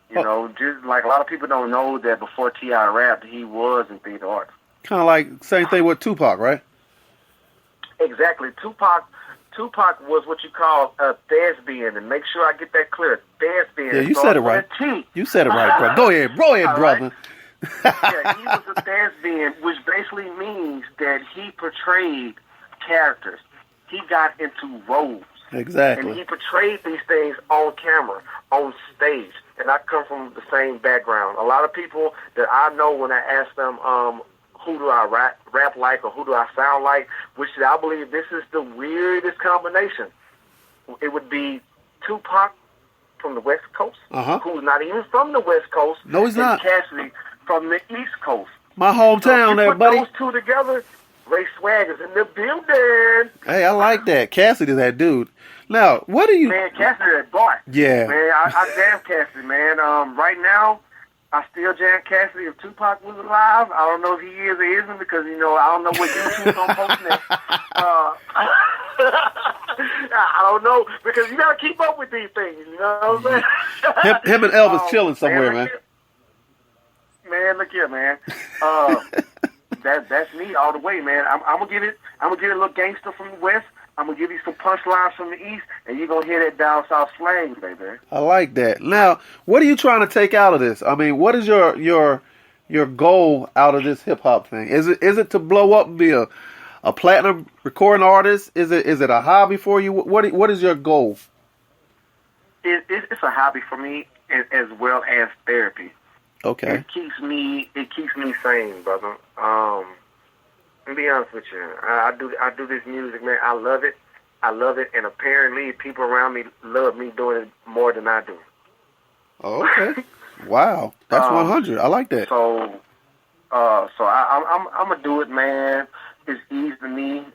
You know, just like a lot of people don't know that before T.I. rapped, he was in theater arts. Kind of like same thing with Tupac, right? Exactly. Tupac was what you call a thespian, and make sure I get that clear. Thespian. Yeah, you said it right. You said it right, bro. Go ahead, brother. Yeah, he was a thespian, which basically means that he portrayed characters. He got into roles. Exactly. And he portrayed these things on camera, on stage. And I come from the same background. A lot of people that I know, when I ask them, who do I rap like or who do I sound like, which I believe this is the weirdest combination. It would be Tupac from the West Coast, who's not even from the West Coast. No, he's not. Cassidy from the East Coast. My hometown there, put buddy. Those two together, Ray Swag is in the building. Hey, I like that. Cassidy, that dude. Now, what do you... Man, Cassidy, that boy. Yeah. Man, I jam Cassidy, man. Right now, I still jam Cassidy. If Tupac was alive, I don't know if he is or isn't because, you know, I don't know what YouTube's on posting it. I don't know because you got to keep up with these things, you know what I'm saying? Him and Elvis chilling somewhere, man. Man, look here, man. That's me all the way, man. I'm gonna give it a little gangster from the West. I'm gonna give you some punchlines from the East, and you're gonna hear that down south slang, baby. I like that. Now, what are you trying to take out of this? I mean, what is your goal out of this hip hop thing? Is it to blow up and be a platinum recording artist? Is it a hobby for you? What is your goal? It's a hobby for me as well as therapy. Okay. It keeps me sane, brother. To be honest with you, I do this music, man. I love it, and apparently people around me love me doing it more than I do. Oh, okay. Wow, that's 100. I like that. So I'm gonna do it, man. It's easy to me.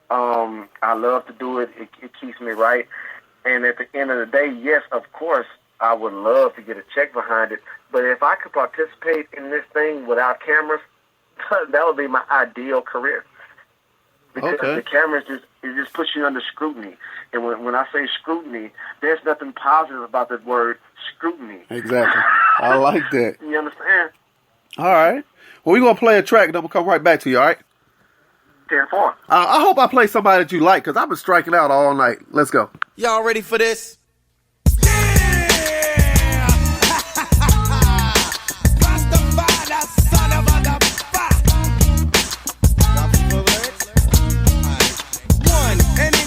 I love to do it. It keeps me right. And at the end of the day, yes, of course, I would love to get a check behind it. But if I could participate in this thing without cameras, that would be my ideal career. Because the cameras just puts you under scrutiny. And when I say scrutiny, there's nothing positive about the word scrutiny. Exactly. I like that. You understand? All right. Well, we're going to play a track, and then we'll come right back to you, all right? 10-4. I hope I play somebody that you like, because I've been striking out all night. Let's go. Y'all ready for this?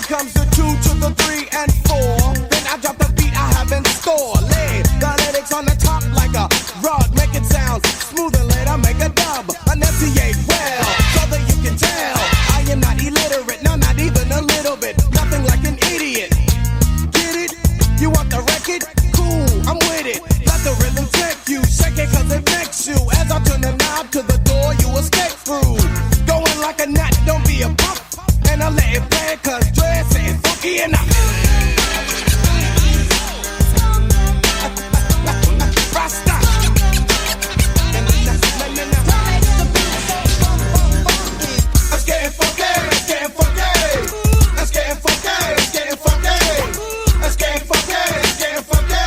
Comes the 2 to the 3 and 4. Then I drop the beat I have in store. Lay the lyrics on the top like a rod. Make it sound smooth and later make a dub. Enunciate well so that you can tell I am not illiterate, no, not even a little bit. Nothing like an idiot. Get it? You want the record? Cool, I'm with it. Let the rhythm take you. Shake it cause it makes you. As I turn the knob to the door, you escape through. Going like a gnat, don't be a pup. And I let it play cause dress ain't funky enough. Rasta. Let's get funky, let's get funky. Let's get funky, let's get funky. Let's get funky, let's get funky.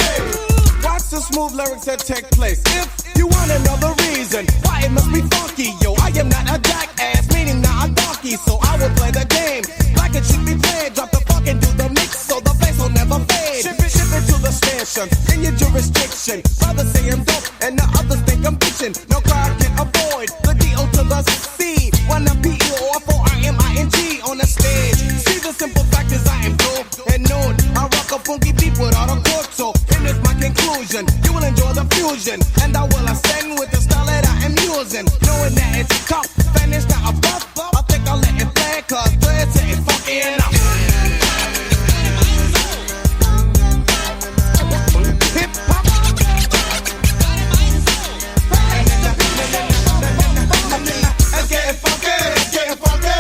Watch the smooth lyrics that take place. If you want another reason why it must be funky, yo, I am not a jackass, meaning not a donkey, so I will play the game like it should be played. Drop the funk and do the mix so the bass will never fade. Ship it to the station in your jurisdiction. Brothers say I'm dope and the others think I'm bitching. No crowd can avoid the D.O. to the C. When I'm P-E-O-F-O-R-M-I-N-G on the stage. See the simple fact is I am dope and known. I rock a funky beat without a chord, so here is my conclusion. You will enjoy the fusion and I will ascend with the style that I am using. Knowing that it's tough and it's not a buff, I think I'll let it play cause dreads ain't funky enough. Hip hop. Let's get funky, let's get funky.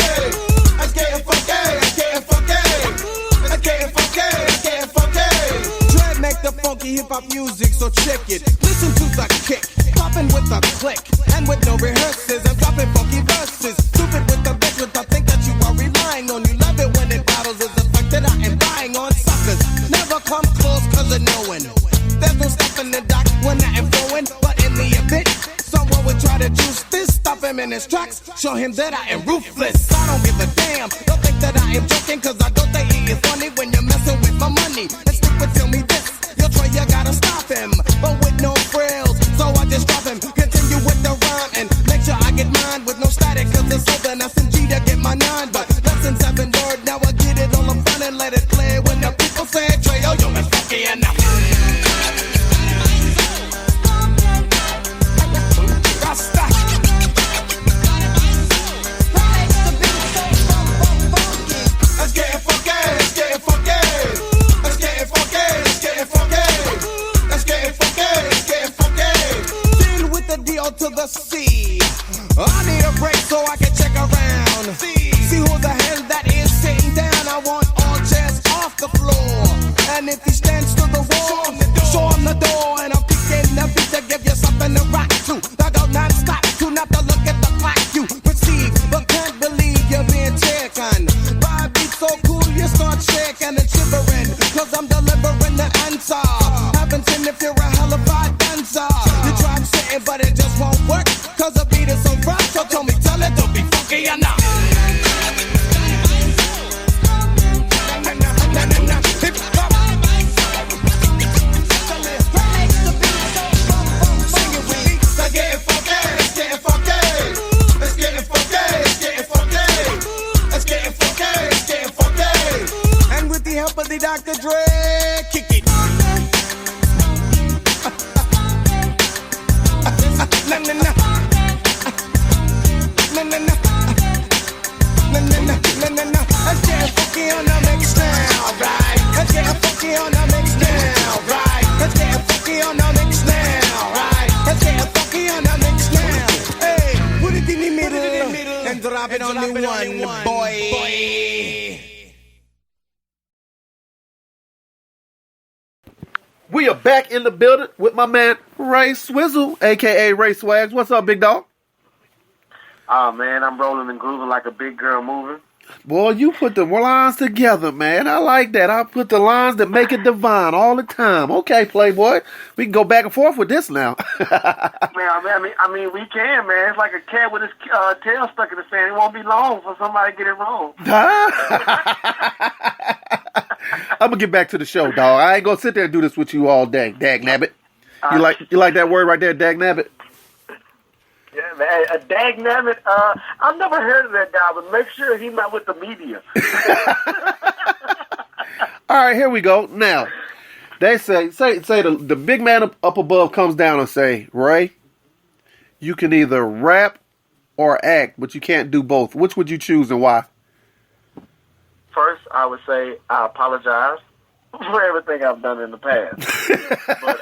Let's get funky, let's get funky. Let's get funky, let's get funky. Dread make the funky hip hop music, so check it. Listen to the kick, popping with a click, and with no rehearsals, I'm dropping funky verses. Stupid with the bitch with the think that you are relying on. You love it when it battles is the fact that I am buying on suckers. Never come close cause of knowing. There's no stopping the dock when I am flowing, but in the event someone would try to juice this, stop him in his tracks, show him that I am ruthless. I don't give a damn, don't think that I am joking, cause I don't think he is funny when you're messing with my money. And stupid tell me this, you'll try, you gotta stop him, but with no frills, so I just drop him. Continue with the rhyme and make sure I get mine with no static, cause it's southern SMG to get my 9, but less than 7 word, now I get it all up front and let it play. When the people say Trey, oh yo, it's funky enough. Rasta. I need a break so I can check around. See who the hell that is sitting down. I want all chairs off the floor. And if he stands to the wall, show him the door. And I'm picking the beat to give you something to rock to. I go non-stop, to not to look at the clock. You perceive, but can't believe you're being taken. By a beat so cool, you start shaking and shivering. Cause I'm delivering the answer. Haven't seen if you're a hell of a dancer. You try sitting, but it just won't work. Cause the beat is so rough, so tell me, tell it, don't be funky enough. Help of the Dr. Dre, kick it. Na na na, na na na, na na na, na na na. Let's get funky on the mix now, right? Let's get funky on the mix now, right? Let's get funky on the mix now, right? Let's get funky on the mix now. Hey, put it in the middle and drop it on the one, boy. We are back in the building with my man Ray Swizzle, a.k.a. Ray Swags. What's up, big dog? Oh, man, I'm rolling and grooving like a big girl moving. Boy, you put the lines together, man. I like that. I put the lines that make it divine all the time. Okay, Playboy. We can go back and forth with this now. I mean, we can, man. It's like a cat with his tail stuck in the sand. It won't be long for somebody to get it wrong. I'm gonna get back to the show, dog. I ain't gonna sit there and do this with you all day, dag nabbit. You like that word right there, dag nabbit? Yeah, man, a dag nabbit. I've never heard of that guy, but make sure he's not with the media. All right, here we go. Now, they say the big man up above comes down and say, Ray, you can either rap or act, but you can't do both. Which would you choose and why? First, I would say I apologize for everything I've done in the past. But,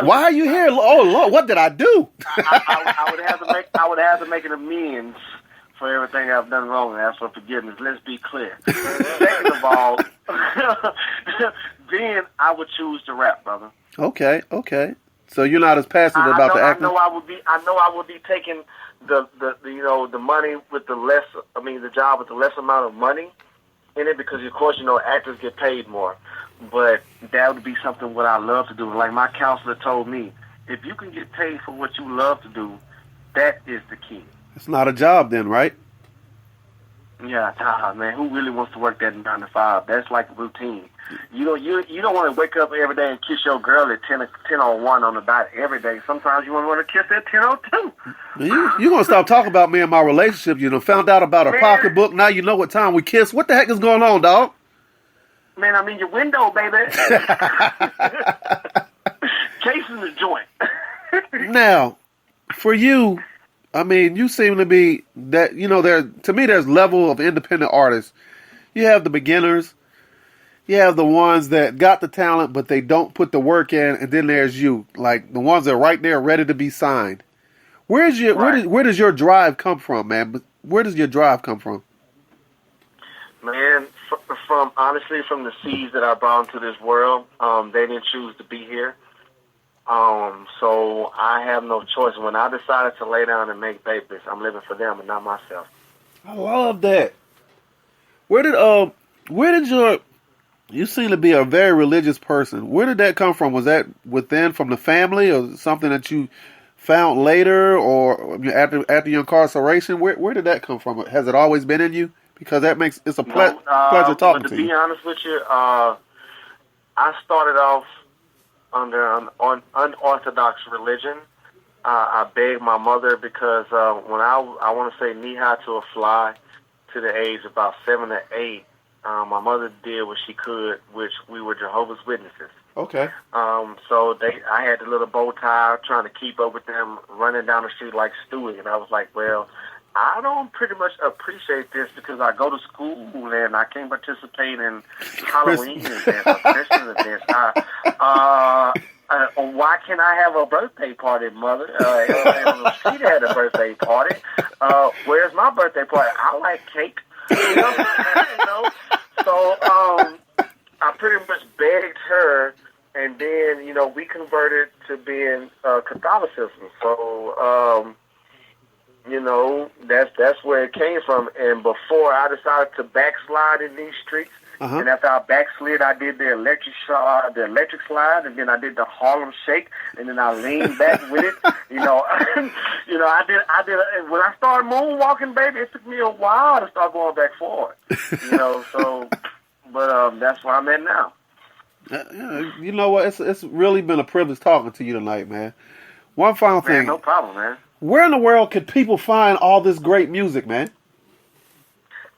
why are you here? Oh Lord, what did I do? I would have to make an amends for everything I've done wrong and ask for forgiveness. Let's be clear. Second of all, then I would choose to rap, brother. Okay. So you're not as passionate about the acting. I know I would be taking the money with the job with the less amount of money in it, because of course actors get paid more, but that would be something what I love to do. Like my counselor told me, if you can get paid for what you love to do, that is the key. It's not a job then, right? Yeah, man, who really wants to work that 9 to 5? That's like routine. You don't want to wake up every day and kiss your girl at 10:01 on the dot every day. Sometimes you want to kiss at 10:02. You gonna stop talking about me and my relationship? You found out about a pocketbook. Now you know what time we kiss. What the heck is going on, dog? Man, I'm in your window, baby. Casing the joint. Now, for you, I mean, you seem to be that, to me, there's level of independent artists. You have the beginners. You have the ones that got the talent, but they don't put the work in. And then there's you, like the ones that are right there ready to be signed. Where does your drive come from, man? Where does your drive come from? Man, honestly, from the seeds that I brought into this world, they didn't choose to be here. So I have no choice. When I decided to lay down and make babies, I'm living for them and not myself. I love that. Where did you seem to be a very religious person. Where did that come from? Was that within, from the family, or something that you found later, or after your incarceration? Where did that come from? Has it always been in you? Because it's a pleasure talking to you. To be honest with you, I started off under an unorthodox religion. I begged my mother because when I want to say knee high to a fly, to the age of about 7 or 8, my mother did what she could, which we were Jehovah's Witnesses. Okay. So I had the little bow tie, trying to keep up with them, running down the street like Stewie, and I was like, well, I don't pretty much appreciate this because I go to school and I can't participate in Halloween events or Christmas events. Why can't I have a birthday party, mother? She had a birthday party. Where's my birthday party? I like cake. You know? So I pretty much begged her, and then we converted to being Catholicism. So that's where it came from. And before I decided to backslide in these streets. And after I backslid, I did the electric slide, and then I did the Harlem Shake, and then I leaned back with it. I did. When I started moonwalking, baby, it took me a while to start going back forward. But that's where I'm at now. You know what? It's really been a privilege talking to you tonight, man. One final thing. Man, no problem, man. Where in the world could people find all this great music, man?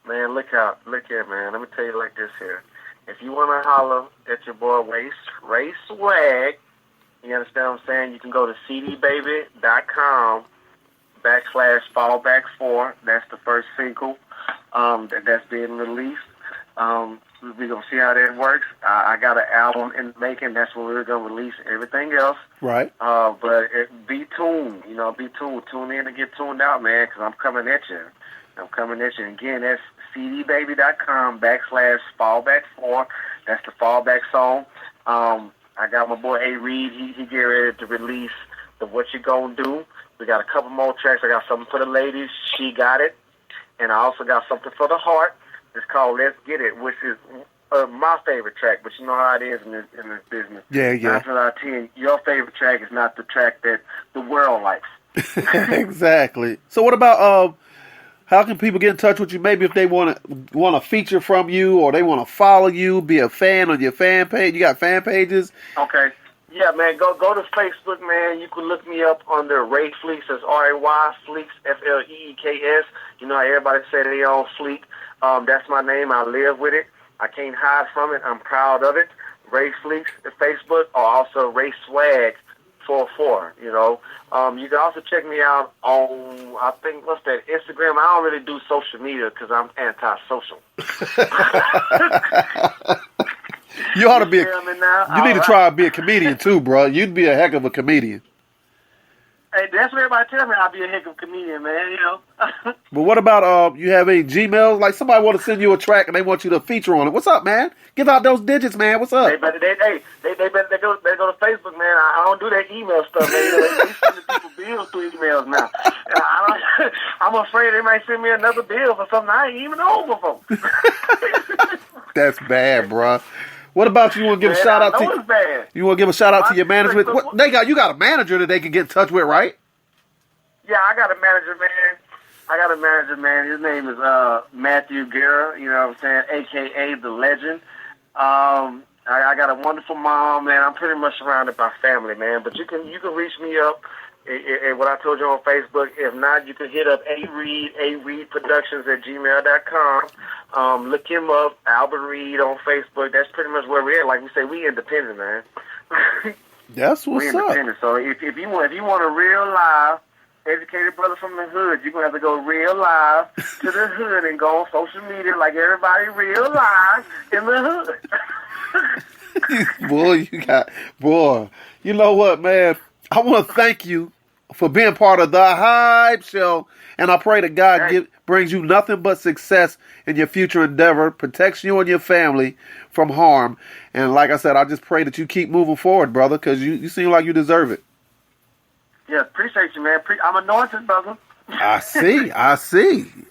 Man, look here, man. Let me tell you like this here. If you want to holler at your boy Ray Swag, you understand what I'm saying? You can go to cdbaby.com/fallback4. That's the first single that's being released. We're going to see how that works. I got an album in the making. That's when we're going to release everything else. Right. But be tuned. Be tuned. Tune in and get tuned out, man, because I'm coming at you. Again, that's cdbaby.com/fallback4. That's the fallback song. I got my boy A. Reed. He get ready to release the What You Gonna Do. We got a couple more tracks. I got something for the ladies. She Got It. And I also got something for the heart. It's called Let's Get It, which is my favorite track. But you know how it is in this business. Yeah. 9 out of 10, your favorite track is not the track that the world likes. Exactly. So what about how can people get in touch with you? Maybe if they want a feature from you, or they want to follow you, be a fan on your fan page. You got fan pages. Okay. Yeah, man. Go to Facebook, man. You can look me up under Ray Fleeks. That's R-A-Y Fleeks, F-L-E-E-K-S. You know how everybody say they on Fleek. That's my name. I live with it. I can't hide from it. I'm proud of it. Ray Fleeks at Facebook, or also Ray Swag 44. You can also check me out on, I think, what's that, Instagram. I don't really do social media because I'm anti-social. You ought to be. You need to try to be a comedian too, bro. You'd be a heck of a comedian. Hey, that's what everybody tells me. I'll be a heck of a comedian, man. But what about you have any Gmails? Like somebody want to send you a track and they want you to feature on it. What's up, man? Give out those digits, man. What's up? They better go to Facebook, man. I don't do that email stuff, man. They send people bills through emails now. I'm afraid they might send me another bill for something I ain't even know before. That's bad, bro. What about you want to give a shout out to? You want to give a shout out to your management? You got a manager that they can get in touch with, right? Yeah, I got a manager, man. His name is Matthew Guerra. You know what I'm saying? AKA the Legend. I got a wonderful mom, man. I'm pretty much surrounded by family, man. But you can reach me up at what I told you on Facebook. If not, you can hit up areedproductions@gmail.com. Look him up, Albert Reed on Facebook. That's pretty much where we're at. Like we say, we independent, man. That's what's we independent. up. So if you want a real live educated brother from the hood, you're gonna have to go real live to the hood and go on social media like everybody real live in the hood. Boy, you know what, man? I want to thank you for being part of the Hype Show, and I pray that God brings you nothing but success in your future endeavor, protects you and your family from harm, and like I said, I just pray that you keep moving forward, brother, because you seem like you deserve it. Yeah, appreciate you, man. I'm anointed, brother. I see.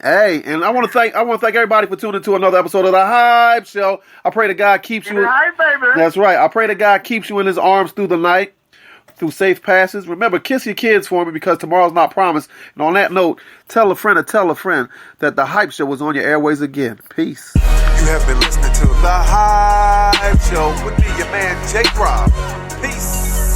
Hey, and I want to thank everybody for tuning to another episode of the Hype Show. I pray that God keeps you. Hype, baby. That's right. I pray that God keeps you in His arms through the night, through safe passes. Remember, kiss your kids for me because tomorrow's not promised. And on that note, tell a friend that the Hype Show was on your airways again. Peace. You have been listening to the Hype Show with me, your man J. Rob. Peace.